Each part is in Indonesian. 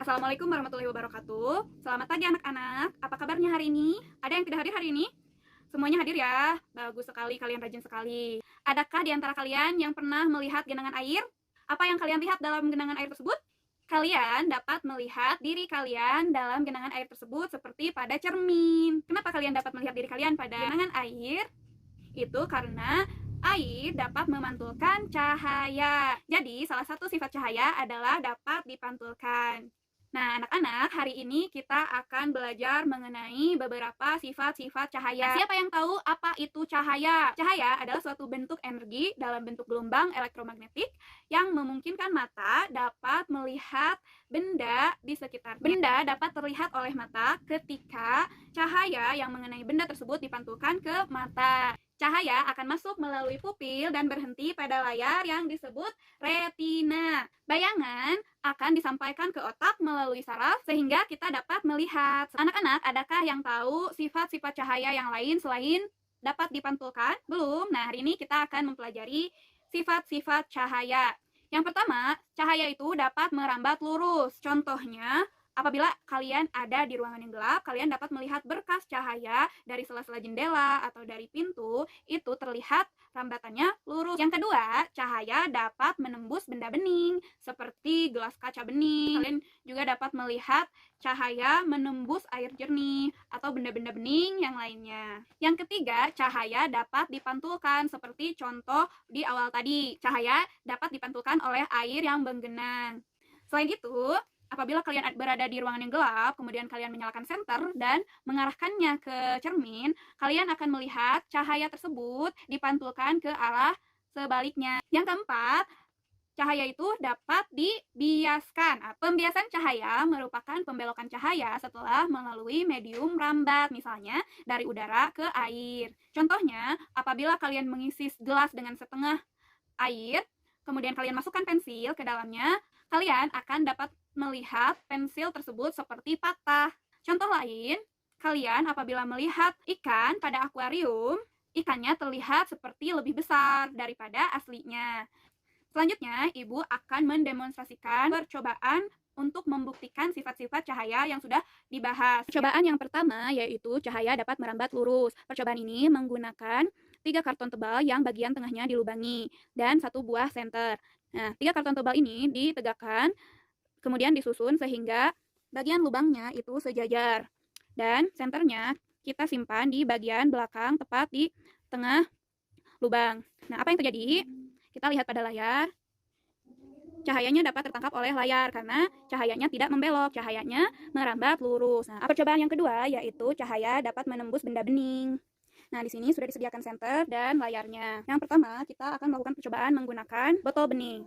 Assalamualaikum warahmatullahi wabarakatuh. Selamat pagi anak-anak. Apa kabarnya hari ini? Ada yang tidak hadir hari ini? Semuanya hadir ya? Bagus sekali, kalian rajin sekali. Adakah di antara kalian yang pernah melihat genangan air? Apa yang kalian lihat dalam genangan air tersebut? Kalian dapat melihat diri kalian dalam genangan air tersebut seperti pada cermin. Kenapa kalian dapat melihat diri kalian pada genangan air? Itu karena air dapat memantulkan cahaya. Jadi, salah satu sifat cahaya adalah dapat dipantulkan. Nah, anak-anak, hari ini kita akan belajar mengenai beberapa sifat-sifat cahaya. Siapa yang tahu apa itu cahaya? Cahaya adalah suatu bentuk energi dalam bentuk gelombang elektromagnetik yang memungkinkan mata dapat melihat benda di sekitar. Benda dapat terlihat oleh mata ketika cahaya yang mengenai benda tersebut dipantulkan ke mata. Cahaya akan masuk melalui pupil dan berhenti pada layar yang disebut retina. Bayangan akan disampaikan ke otak melalui saraf sehingga kita dapat melihat. Anak-anak, adakah yang tahu sifat-sifat cahaya yang lain selain dapat dipantulkan? Belum? Nah, hari ini kita akan mempelajari sifat-sifat cahaya. Yang pertama, cahaya itu dapat merambat lurus. Contohnya, apabila kalian ada di ruangan yang gelap, kalian dapat melihat berkas cahaya dari sela-sela jendela atau dari pintu, itu terlihat rambatannya lurus. Yang kedua, cahaya dapat menembus benda bening, seperti gelas kaca bening. Kalian juga dapat melihat cahaya menembus air jernih atau benda-benda bening yang lainnya. Yang ketiga, cahaya dapat dipantulkan, seperti contoh di awal tadi. Cahaya dapat dipantulkan oleh air yang menggenang. Selain itu, apabila kalian berada di ruangan yang gelap, kemudian kalian menyalakan senter dan mengarahkannya ke cermin, kalian akan melihat cahaya tersebut dipantulkan ke arah sebaliknya. Yang keempat, cahaya itu dapat dibiaskan. Pembiasan cahaya merupakan pembelokan cahaya setelah melalui medium rambat, misalnya dari udara ke air. Contohnya, apabila kalian mengisi gelas dengan setengah air, kemudian kalian masukkan pensil ke dalamnya, kalian akan dapat melihat pensil tersebut seperti patah. Contoh lain, kalian apabila melihat ikan pada akuarium, ikannya terlihat seperti lebih besar daripada aslinya. Selanjutnya, Ibu akan mendemonstrasikan percobaan untuk membuktikan sifat-sifat cahaya yang sudah dibahas. Percobaan yang pertama yaitu cahaya dapat merambat lurus. Percobaan ini menggunakan 3 karton tebal yang bagian tengahnya dilubangi dan 1 buah senter. Nah, 3 karton tebal ini ditegakkan, kemudian disusun sehingga bagian lubangnya itu sejajar. Dan senternya kita simpan di bagian belakang tepat di tengah lubang. Nah, apa yang terjadi? Kita lihat pada layar. Cahayanya dapat tertangkap oleh layar karena cahayanya tidak membelok, cahayanya merambat lurus. Nah, percobaan yang kedua yaitu cahaya dapat menembus benda bening. Nah, di sini sudah disediakan senter dan layarnya. Yang pertama, kita akan melakukan percobaan menggunakan botol bening.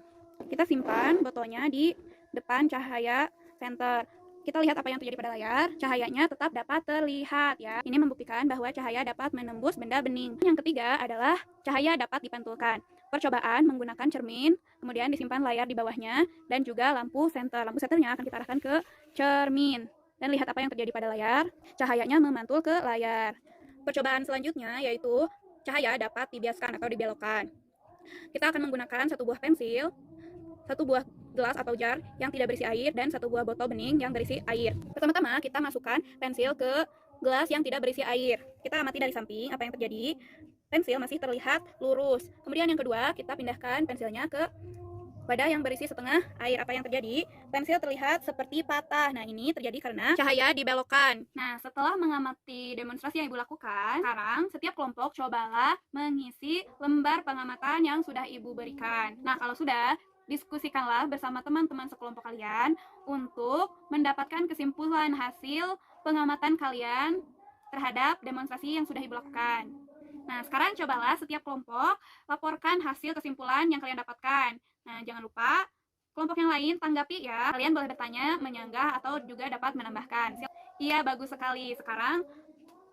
Kita simpan botolnya di depan cahaya senter. Kita lihat apa yang terjadi pada layar. Cahayanya tetap dapat terlihat ya. Ini membuktikan bahwa cahaya dapat menembus benda bening. Yang ketiga adalah cahaya dapat dipantulkan. Percobaan menggunakan cermin, kemudian disimpan layar di bawahnya dan juga lampu senter. Lampu senternya akan kita arahkan ke cermin. Dan lihat apa yang terjadi pada layar. Cahayanya memantul ke layar. Percobaan selanjutnya yaitu cahaya dapat dibiaskan atau dibelokkan. Kita akan menggunakan 1 buah pensil, 1 buah gelas atau jar yang tidak berisi air, dan 1 buah botol bening yang berisi air. Pertama-tama kita masukkan pensil ke gelas yang tidak berisi air. Kita amati dari samping apa yang terjadi. Pensil masih terlihat lurus. Kemudian yang kedua, kita pindahkan pensilnya ke wadah yang berisi setengah air. Apa yang terjadi? Pensil terlihat seperti patah. Nah, ini terjadi karena cahaya dibelokkan. Nah, setelah mengamati demonstrasi yang Ibu lakukan, sekarang setiap kelompok cobalah mengisi lembar pengamatan yang sudah Ibu berikan. Nah, kalau sudah, diskusikanlah bersama teman-teman sekelompok kalian untuk mendapatkan kesimpulan hasil pengamatan kalian terhadap demonstrasi yang sudah Ibu lakukan. Nah, sekarang cobalah setiap kelompok laporkan hasil kesimpulan yang kalian dapatkan. Nah, jangan lupa kelompok yang lain tanggapi ya. Kalian boleh bertanya, menyanggah, atau juga dapat menambahkan. Iya, bagus sekali. Sekarang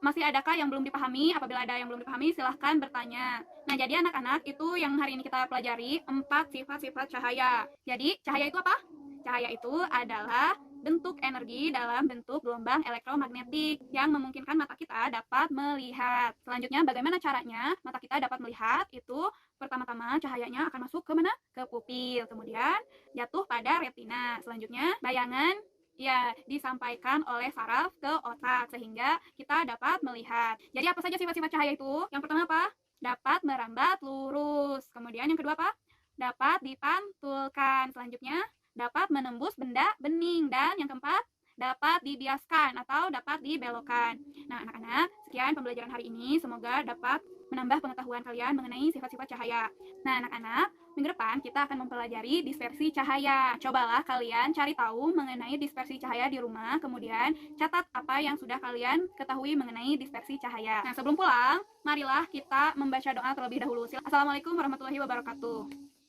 masih adakah yang belum dipahami? Apabila ada yang belum dipahami, silahkan bertanya. Nah, jadi anak-anak, itu yang hari ini kita pelajari 4 sifat-sifat cahaya. Jadi, cahaya itu apa? Cahaya itu adalah bentuk energi dalam bentuk gelombang elektromagnetik yang memungkinkan mata kita dapat melihat. Selanjutnya, bagaimana caranya mata kita dapat melihat? Itu pertama-tama cahayanya akan masuk ke mana? Ke pupil. Kemudian jatuh pada retina. Selanjutnya, bayangan Ya, disampaikan oleh saraf ke otak sehingga kita dapat melihat. Jadi apa saja sifat-sifat cahaya itu? Yang pertama apa? Dapat merambat lurus. Kemudian yang kedua apa? Dapat dipantulkan. Selanjutnya, dapat menembus benda bening. Dan yang keempat, dapat dibiaskan atau dapat dibelokkan. Nah, anak-anak, sekian pembelajaran hari ini. Semoga dapat menambah pengetahuan kalian mengenai sifat-sifat cahaya. Nah, anak-anak, minggu depan kita akan mempelajari dispersi cahaya. Cobalah kalian cari tahu mengenai dispersi cahaya di rumah, kemudian catat apa yang sudah kalian ketahui mengenai dispersi cahaya. Nah, sebelum pulang, marilah kita membaca doa terlebih dahulu. Assalamualaikum warahmatullahi wabarakatuh.